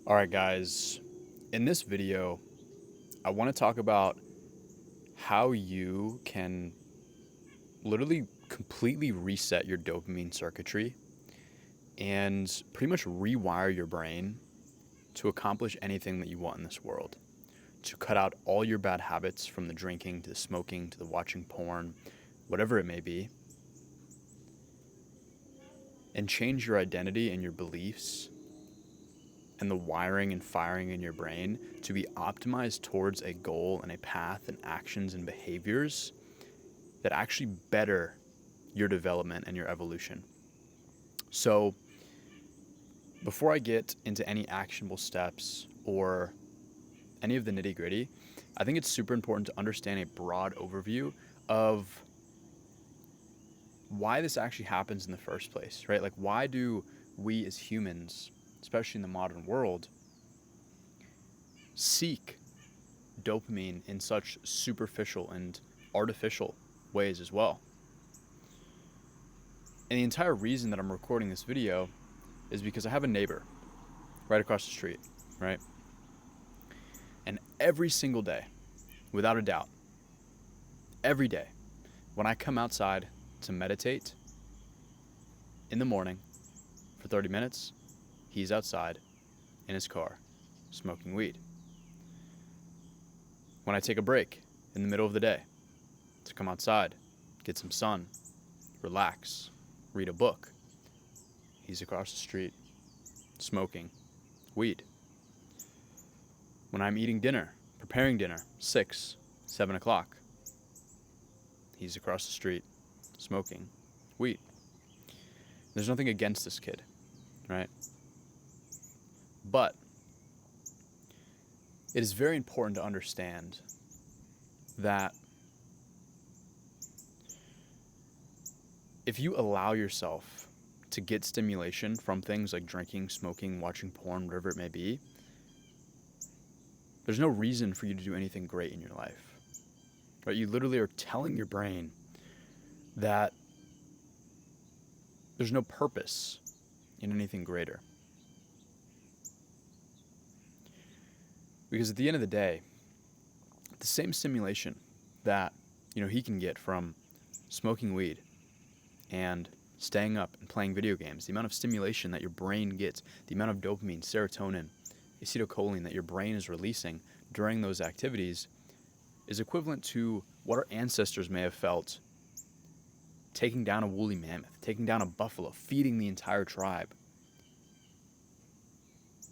All right, guys, in this video, I want to talk about how you can literally completely reset your dopamine circuitry and pretty much rewire your brain to accomplish anything that you want in this world. To cut out all your bad habits, from the drinking to the smoking to the watching porn, whatever it may be, and change your identity and your beliefs and the wiring and firing in your brain to be optimized towards a goal and a path and actions and behaviors that actually better your development and your evolution. So before I get into any actionable steps or any of the nitty-gritty, I think it's super important to understand a broad overview of why this actually happens in the first place, right? Like, why do we as humans, especially in the modern world, seek dopamine in such superficial and artificial ways as well? And the entire reason that I'm recording this video is because I have a neighbor right across the street, right? And every single day, without a doubt, every day, when I come outside to meditate in the morning for 30 minutes, he's outside in his car smoking weed. When I take a break in the middle of the day to come outside, get some sun, relax, read a book, he's across the street smoking weed. When I'm eating dinner, preparing dinner, 6, 7 o'clock, he's across the street smoking weed. There's nothing against this kid, right? But it is very important to understand that if you allow yourself to get stimulation from things like drinking, smoking, watching porn, whatever it may be, there's no reason for you to do anything great in your life, right? You literally are telling your brain that there's no purpose in anything greater. Because at the end of the day, the same stimulation that, he can get from smoking weed and staying up and playing video games, the amount of stimulation that your brain gets, the amount of dopamine, serotonin, acetylcholine that your brain is releasing during those activities is equivalent to what our ancestors may have felt taking down a woolly mammoth, taking down a buffalo, feeding the entire tribe,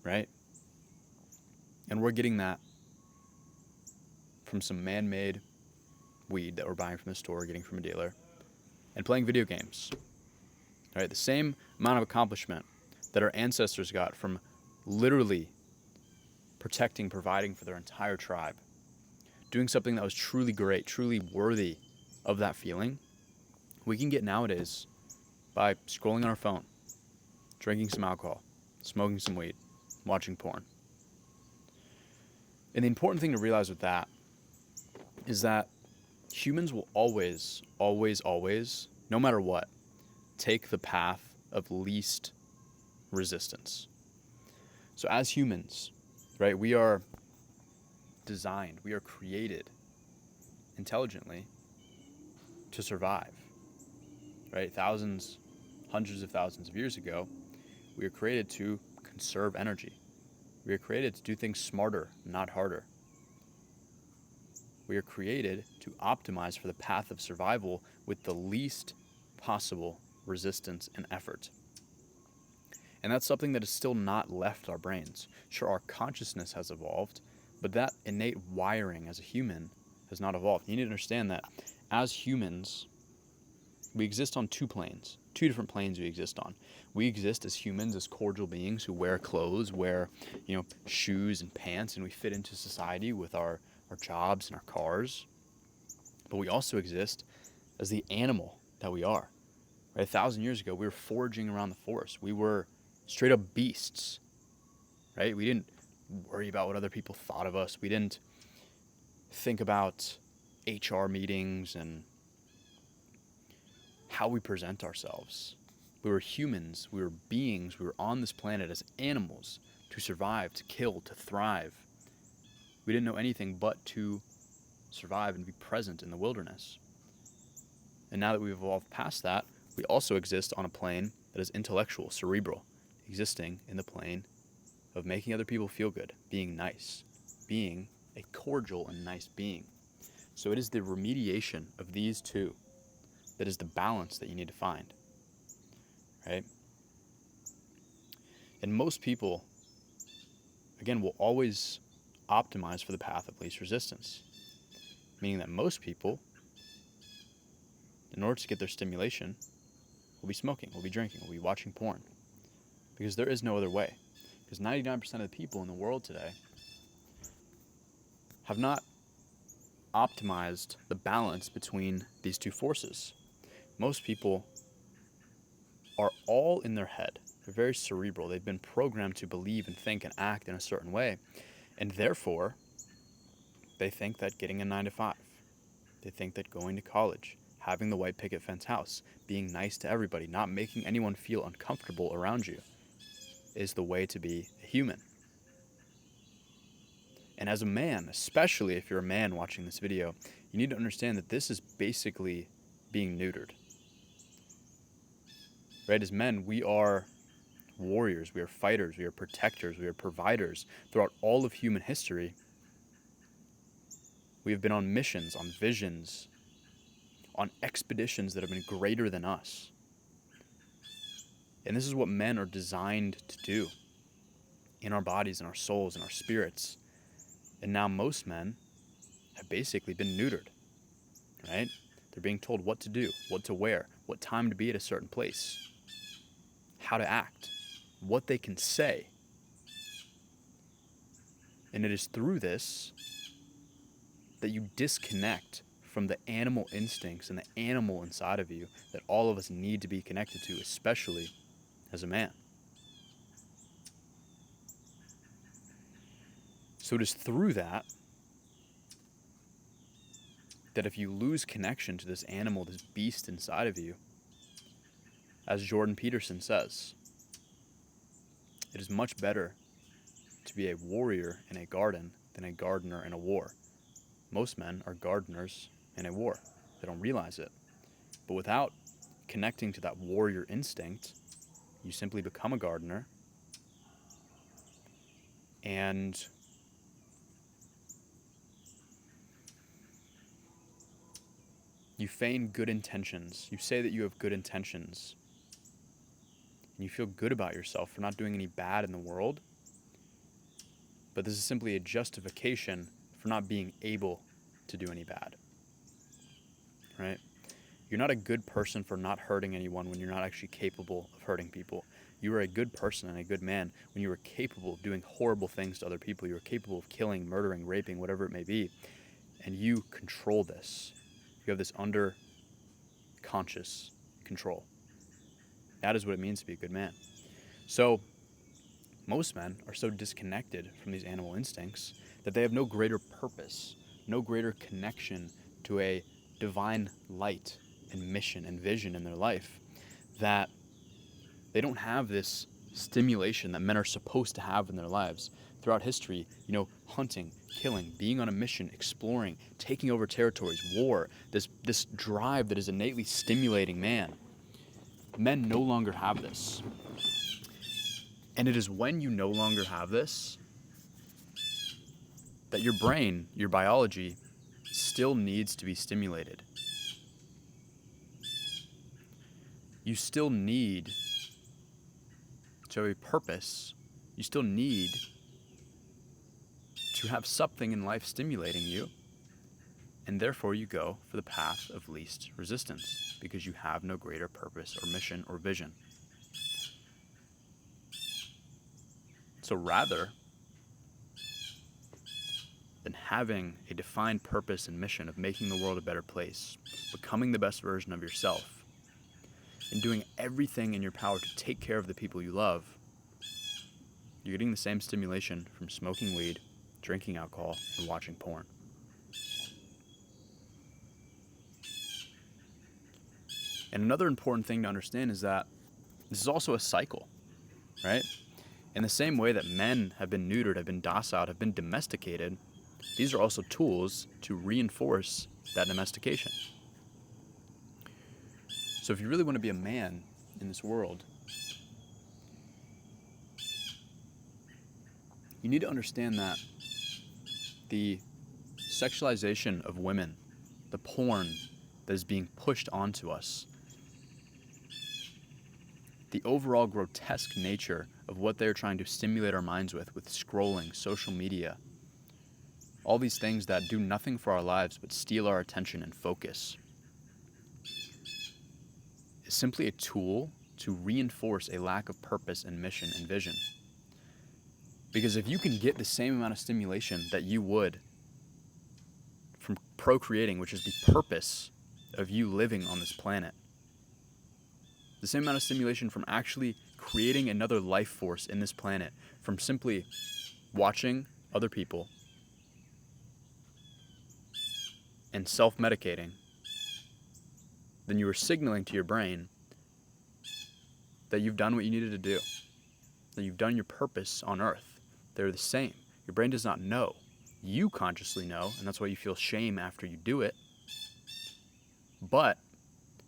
right? And we're getting that from some man-made weed that we're buying from the store, getting from a dealer, and playing video games, right? The same amount of accomplishment that our ancestors got from literally protecting, providing for their entire tribe, doing something that was truly great, truly worthy of that feeling, we can get nowadays by scrolling on our phone, drinking some alcohol, smoking some weed, watching porn. And the important thing to realize with that is that humans will always, always, always, no matter what, take the path of least resistance. So as humans, right, we are designed, we are created intelligently to survive, right? Thousands, hundreds of thousands of years ago, we were created to conserve energy. We are created to do things smarter, not harder. We are created to optimize for the path of survival with the least possible resistance and effort. And that's something that has still not left our brains. Sure, our consciousness has evolved, but that innate wiring as a human has not evolved. You need to understand that as humans, we exist on two planes, two different planes we exist on. We exist as humans, as cordial beings who wear clothes, wear, shoes and pants, and we fit into society with our jobs and our cars. But we also exist as the animal that we are. Right? 1,000 years ago, we were foraging around the forest. We were straight up beasts, right? We didn't worry about what other people thought of us. We didn't think about HR meetings and how we present ourselves. We were humans, we were beings, we were on this planet as animals to survive, to kill, to thrive. We didn't know anything but to survive and be present in the wilderness. And now that we've evolved past that, we also exist on a plane that is intellectual, cerebral, existing in the plane of making other people feel good, being nice, being a cordial and nice being. So it is the remediation of these two that is the balance that you need to find, right? And most people, again, will always optimize for the path of least resistance, meaning that most people, in order to get their stimulation, will be smoking, will be drinking, will be watching porn, because there is no other way. Because 99% of the people in the world today have not optimized the balance between these two forces. Most people are all in their head. They're very cerebral. They've been programmed to believe and think and act in a certain way. And therefore, they think that getting a 9 to 5, they think that going to college, having the white picket fence house, being nice to everybody, not making anyone feel uncomfortable around you, is the way to be a human. And as a man, especially if you're a man watching this video, you need to understand that this is basically being neutered. Right? As men, we are warriors, we are fighters, we are protectors, we are providers. Throughout all of human history, we have been on missions, on visions, on expeditions that have been greater than us. And this is what men are designed to do in our bodies, in our souls, in our spirits. And now most men have basically been neutered, right? They're being told what to do, what to wear, what time to be at a certain place, how to act, what they can say. And it is through this that you disconnect from the animal instincts and the animal inside of you that all of us need to be connected to, especially as a man. So it is through that if you lose connection to this animal, this beast inside of you, as Jordan Peterson says, it is much better to be a warrior in a garden than a gardener in a war. Most men are gardeners in a war. They don't realize it. But without connecting to that warrior instinct, you simply become a gardener and you feign good intentions. You say that you have good intentions. And you feel good about yourself for not doing any bad in the world. But this is simply a justification for not being able to do any bad. Right? You're not a good person for not hurting anyone when you're not actually capable of hurting people. You are a good person and a good man when you are capable of doing horrible things to other people. You are capable of killing, murdering, raping, whatever it may be. And you control this. You have this under conscious control. That is what it means to be a good man. So most men are so disconnected from these animal instincts that they have no greater purpose, no greater connection to a divine light and mission and vision in their life, that they don't have this stimulation that men are supposed to have in their lives. Throughout history, hunting, killing, being on a mission, exploring, taking over territories, war, this drive that is innately stimulating man. Men no longer have this. And it is when you no longer have this that your brain, your biology, still needs to be stimulated. You still need to have a purpose. You still need to have something in life stimulating you, and therefore you go for the path of least resistance because you have no greater purpose or mission or vision. So rather than having a defined purpose and mission of making the world a better place, becoming the best version of yourself, and doing everything in your power to take care of the people you love, you're getting the same stimulation from smoking weed, drinking alcohol, and watching porn. And another important thing to understand is that this is also a cycle, right? In the same way that men have been neutered, have been docile, have been domesticated, these are also tools to reinforce that domestication. So if you really want to be a man in this world, you need to understand that the sexualization of women, the porn that is being pushed onto us, the overall grotesque nature of what they're trying to stimulate our minds with scrolling, social media, all these things that do nothing for our lives but steal our attention and focus, is simply a tool to reinforce a lack of purpose and mission and vision. Because if you can get the same amount of stimulation that you would from procreating, which is the purpose of you living on this planet, the same amount of stimulation from actually creating another life force in this planet, from simply watching other people and self-medicating, then you are signaling to your brain that you've done what you needed to do, that you've done your purpose on Earth. They're the same. Your brain does not know. You consciously know, and that's why you feel shame after you do it. But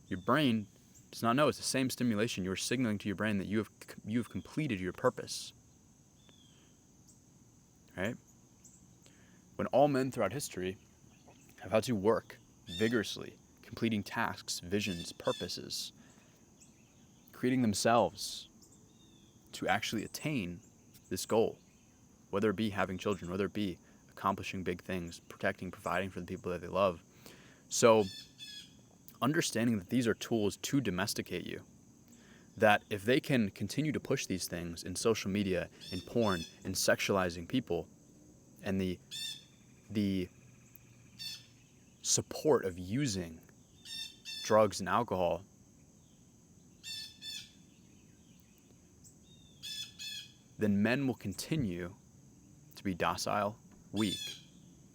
your brain does not know. It's the same stimulation. You're signaling to your brain that you have completed your purpose. Right? When all men throughout history have had to work vigorously, completing tasks, visions, purposes, creating themselves to actually attain this goal, whether it be having children, whether it be accomplishing big things, protecting, providing for the people that they love. So understanding that these are tools to domesticate you, that if they can continue to push these things in social media, in porn, in sexualizing people, and the support of using drugs and alcohol, then men will continue to be docile, weak,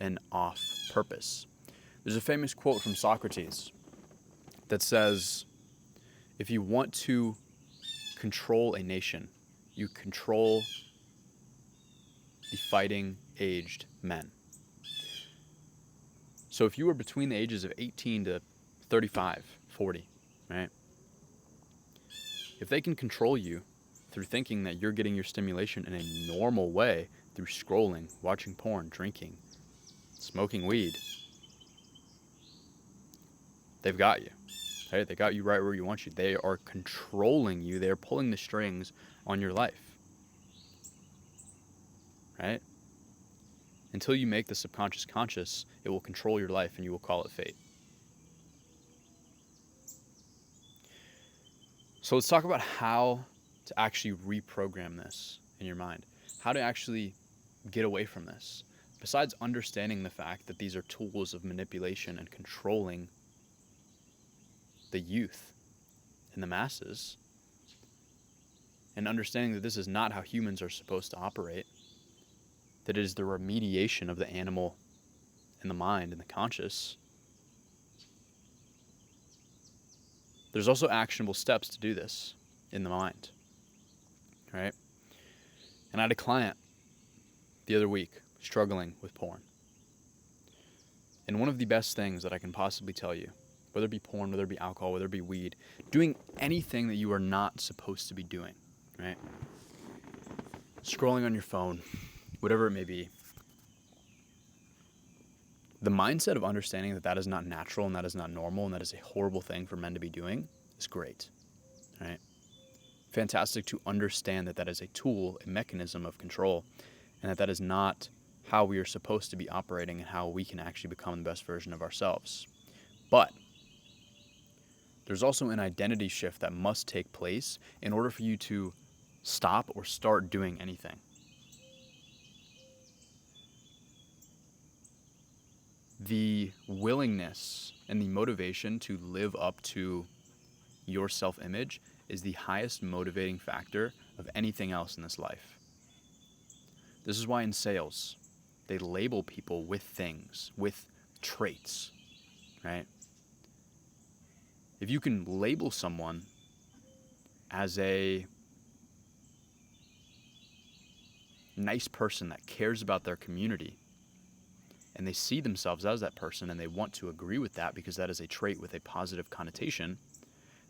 and off purpose. There's a famous quote from Socrates that says, if you want to control a nation, you control the fighting aged men. So if you were between the ages of 18 to 35, 40, right? If they can control you through thinking that you're getting your stimulation in a normal way, through scrolling, watching porn, drinking, smoking weed, they've got you. Right? They got you right where you want you. They are controlling you. They are pulling the strings on your life. Right? Until you make the subconscious conscious, it will control your life and you will call it fate. So let's talk about how to actually reprogram this in your mind. How to actually get away from this. Besides understanding the fact that these are tools of manipulation and controlling the youth and the masses, and understanding that this is not how humans are supposed to operate, that it is the remediation of the animal and the mind and the conscious, there's also actionable steps to do this in the mind, right? And I had a client the other week struggling with porn. And one of the best things that I can possibly tell you, whether it be porn, whether it be alcohol, whether it be weed, doing anything that you are not supposed to be doing, right? Scrolling on your phone, whatever it may be. The mindset of understanding that that is not natural and that is not normal and that is a horrible thing for men to be doing is great, right? Fantastic to understand that that is a tool, a mechanism of control, and that that is not how we are supposed to be operating and how we can actually become the best version of ourselves. But there's also an identity shift that must take place in order for you to stop or start doing anything. The willingness and the motivation to live up to your self-image is the highest motivating factor of anything else in this life. This is why in sales, they label people with things, with traits, right? If you can label someone as a nice person that cares about their community, and they see themselves as that person and they want to agree with that because that is a trait with a positive connotation,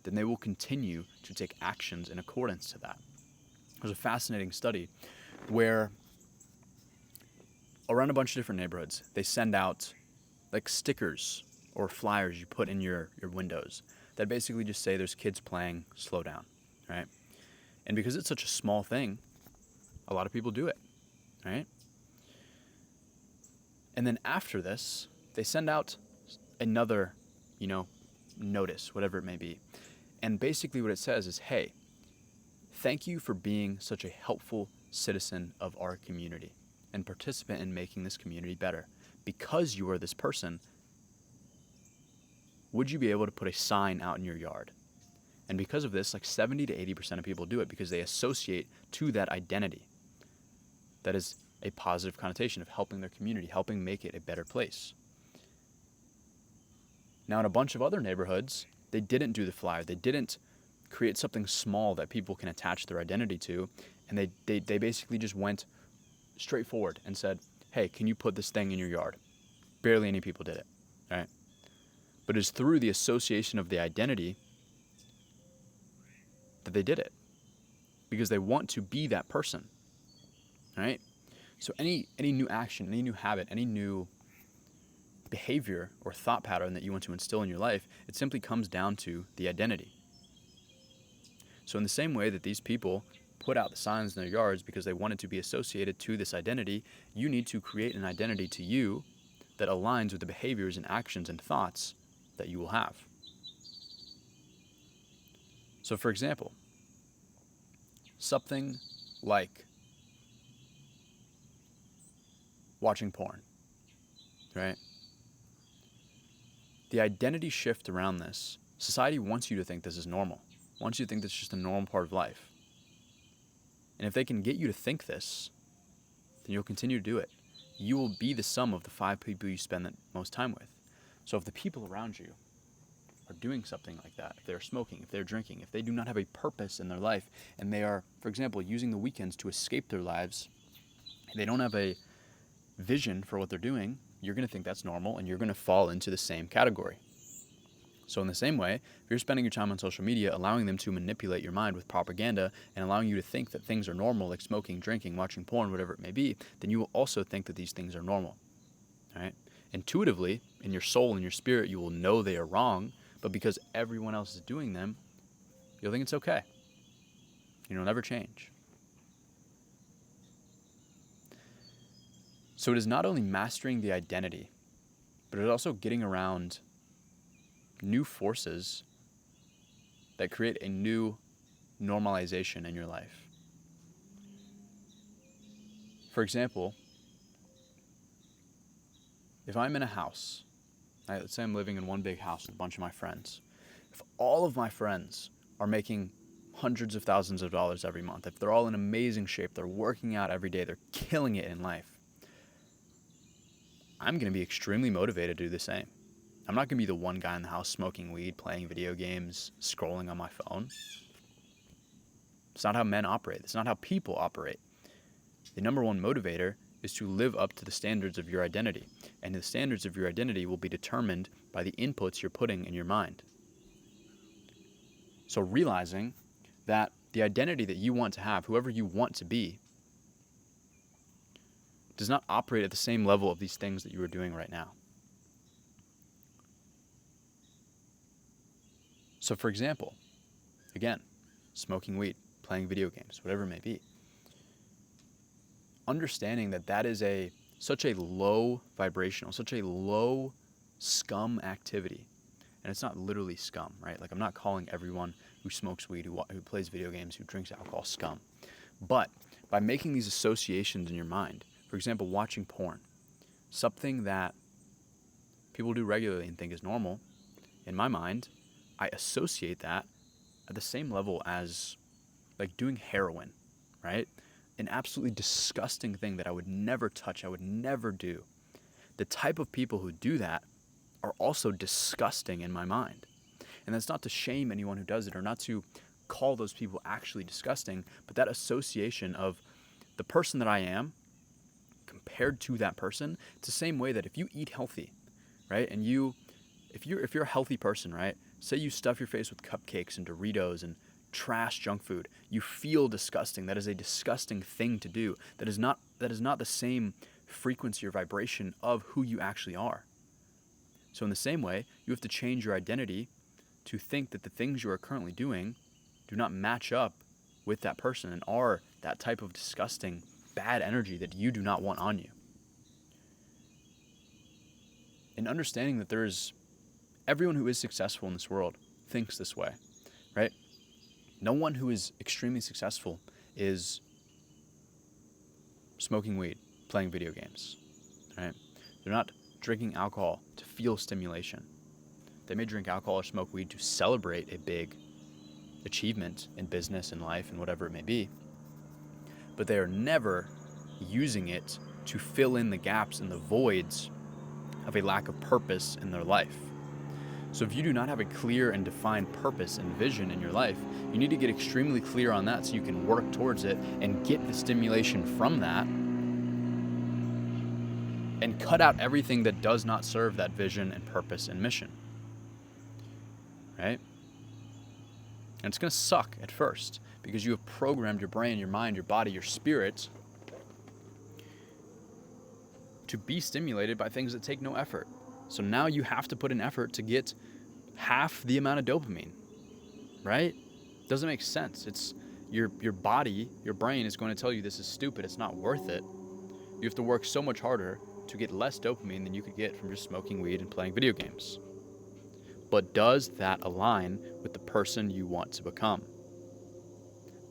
then they will continue to take actions in accordance to that. There's a fascinating study where around a bunch of different neighborhoods, they send out like stickers or flyers you put in your windows that basically just say there's kids playing, slow down, right? And because it's such a small thing, a lot of people do it, right? And then after this, they send out another, notice, whatever it may be. And basically what it says is, hey, thank you for being such a helpful citizen of our community and participant in making this community better. Because you are this person, would you be able to put a sign out in your yard? And because of this, like 70 to 80% of people do it because they associate to that identity. That is a positive connotation of helping their community, helping make it a better place. Now, in a bunch of other neighborhoods, they didn't do the flyer. They didn't create something small that people can attach their identity to. And they basically just went straight forward and said, hey, can you put this thing in your yard? Barely any people did it, right? But it's through the association of the identity that they did it because they want to be that person, right? So any new action, any new habit, any new behavior or thought pattern that you want to instill in your life, it simply comes down to the identity. So in the same way that these people put out the signs in their yards because they wanted to be associated to this identity, you need to create an identity to you that aligns with the behaviors and actions and thoughts that you will have. So for example, something like watching porn, right? The identity shift around this, society wants you to think this is normal, wants you to think this is just a normal part of life. And if they can get you to think this, then you'll continue to do it. You will be the sum of the 5 people you spend the most time with. So if the people around you are doing something like that, if they're smoking, if they're drinking, if they do not have a purpose in their life, and they are, for example, using the weekends to escape their lives, they don't have a vision for what they're doing, you're going to think that's normal and you're going to fall into the same category. So in the same way, if you're spending your time on social media, allowing them to manipulate your mind with propaganda and allowing you to think that things are normal, like smoking, drinking, watching porn, whatever it may be, then you will also think that these things are normal, right? Intuitively, in your soul and your spirit, you will know they are wrong, but because everyone else is doing them, you'll think it's okay. It'll never change. So it is not only mastering the identity, but it is also getting around new forces that create a new normalization in your life. For example, if I'm in a house, let's say I'm living in one big house with a bunch of my friends. If all of my friends are making hundreds of thousands of dollars every month, if they're all in amazing shape, they're working out every day, they're killing it in life, I'm going to be extremely motivated to do the same. I'm not going to be the one guy in the house smoking weed, playing video games, scrolling on my phone. It's not how men operate. It's not how people operate. The number one motivator is to live up to the standards of your identity. And the standards of your identity will be determined by the inputs you're putting in your mind. So realizing that the identity that you want to have, whoever you want to be, does not operate at the same level of these things that you are doing right now. So for example, again, smoking weed, playing video games, whatever it may be, understanding that that is such a low vibrational, such a low scum activity. And it's not literally scum, right? Like I'm not calling everyone who smokes weed, who plays video games, who drinks alcohol scum. But by making these associations in your mind, for example, watching porn, something that people do regularly and think is normal, in my mind, I associate that at the same level as like doing heroin, right? An absolutely disgusting thing that I would never touch, I would never do. The type of people who do that are also disgusting in my mind. And that's not to shame anyone who does it or not to call those people actually disgusting, but that association of the person that I am compared to that person, it's the same way that if you eat healthy, right? And if you're a healthy person, right? Say you stuff your face with cupcakes and Doritos and trash junk food, you feel disgusting. That is a disgusting thing to do. That is not the same frequency or vibration of who you actually are. So in the same way, you have to change your identity to think that the things you are currently doing do not match up with that person and are that type of disgusting, bad energy that you do not want on you. And understanding that everyone who is successful in this world thinks this way, right? No one who is extremely successful is smoking weed, playing video games, right? They're not drinking alcohol to feel stimulation. They may drink alcohol or smoke weed to celebrate a big achievement in business and life and whatever it may be, but they are never using it to fill in the gaps and the voids of a lack of purpose in their life. So if you do not have a clear and defined purpose and vision in your life, you need to get extremely clear on that so you can work towards it and get the stimulation from that and cut out everything that does not serve that vision and purpose and mission, right? And it's going to suck at first because you have programmed your brain, your mind, your body, your spirit to be stimulated by things that take no effort. So now you have to put in effort to get half the amount of dopamine, right? Doesn't make sense. It's your body, your brain is going to tell you this is stupid. It's not worth it. You have to work so much harder to get less dopamine than you could get from just smoking weed and playing video games. But does that align with the person you want to become?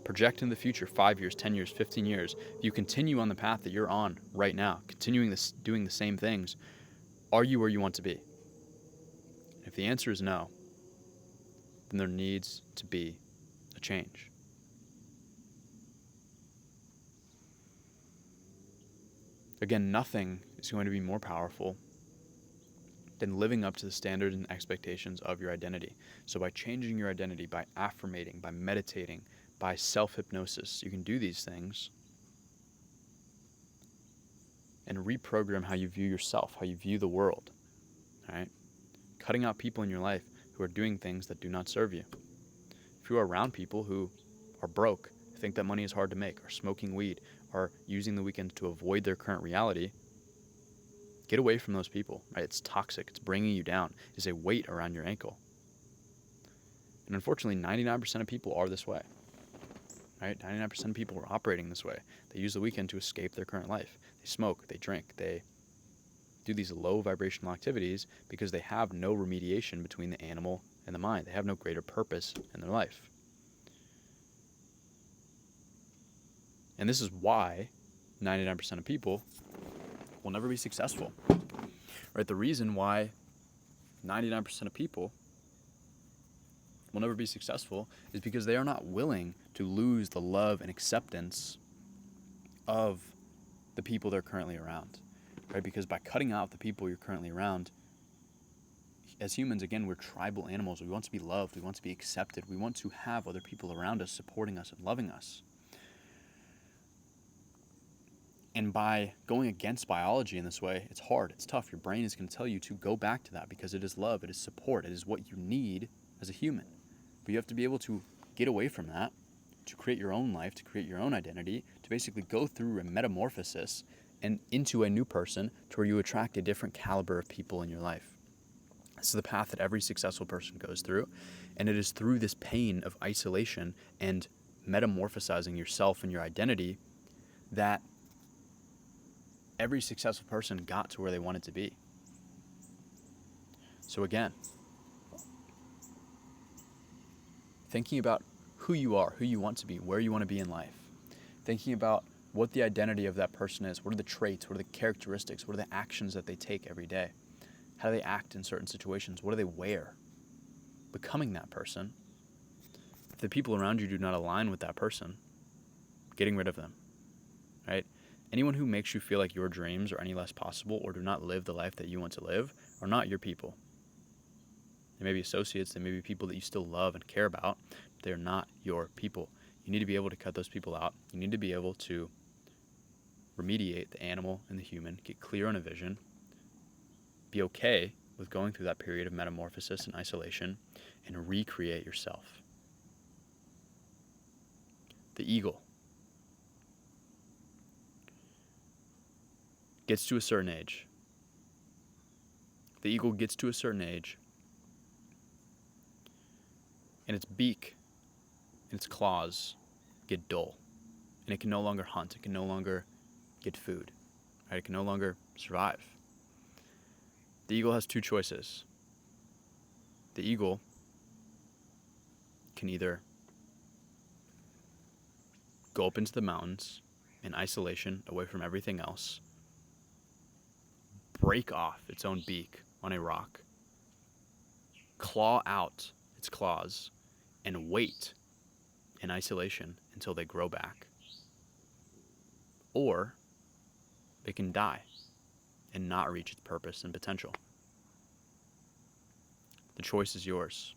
Project in the future, 5 years, 10 years, 15 years. If you continue on the path that you're on right now, doing the same things, are you where you want to be? If the answer is no, then there needs to be a change. Again, nothing is going to be more powerful than living up to the standards and expectations of your identity. So by changing your identity, by affirmating, by meditating, by self-hypnosis, you can do these things and reprogram how you view yourself, how you view the world, all right? Cutting out people in your life who are doing things that do not serve you. If you are around people who are broke, think that money is hard to make, are smoking weed, are using the weekend to avoid their current reality, get away from those people, right? It's toxic. It's bringing you down. It's a weight around your ankle. And unfortunately, 99% of people are this way, right? 99% of people are operating this way. They use the weekend to escape their current life. They smoke, they drink, they do these low vibrational activities because they have no remediation between the animal and the mind. They have no greater purpose in their life. And this is why 99% of people will never be successful, right? The reason why 99% of people will never be successful is because they are not willing to lose the love and acceptance of the people they're currently around, right? Because by cutting out the people you're currently around, as humans, again, we're tribal animals. We want to be loved. We want to be accepted. We want to have other people around us supporting us and loving us. And by going against biology in this way, it's hard, it's tough. Your brain is going to tell you to go back to that because it is love, it is support, it is what you need as a human. But you have to be able to get away from that, to create your own life, to create your own identity, to basically go through a metamorphosis and into a new person to where you attract a different caliber of people in your life. This is the path that every successful person goes through, and it is through this pain of isolation and metamorphosizing yourself and your identity that every successful person got to where they wanted to be. So again, thinking about who you are, who you want to be, where you want to be in life, thinking about what the identity of that person is, what are the traits, what are the characteristics, what are the actions that they take every day, how do they act in certain situations, what do they wear, becoming that person. If the people around you do not align with that person, getting rid of them, right? Anyone who makes you feel like your dreams are any less possible or do not live the life that you want to live are not your people. They may be associates, they may be people that you still love and care about, but they're not your people. You need to be able to cut those people out. You need to be able to remediate, the animal and the human, get clear on a vision, be okay with going through that period of metamorphosis and isolation, and recreate yourself. The eagle gets to a certain age. The eagle gets to a certain age, and its beak and its claws get dull, and it can no longer hunt. It can no longer get food. Right? It can no longer survive. The eagle has two choices. The eagle can either go up into the mountains in isolation, away from everything else, break off its own beak on a rock, claw out its claws, and wait in isolation until they grow back. Or it can die and not reach its purpose and potential. The choice is yours.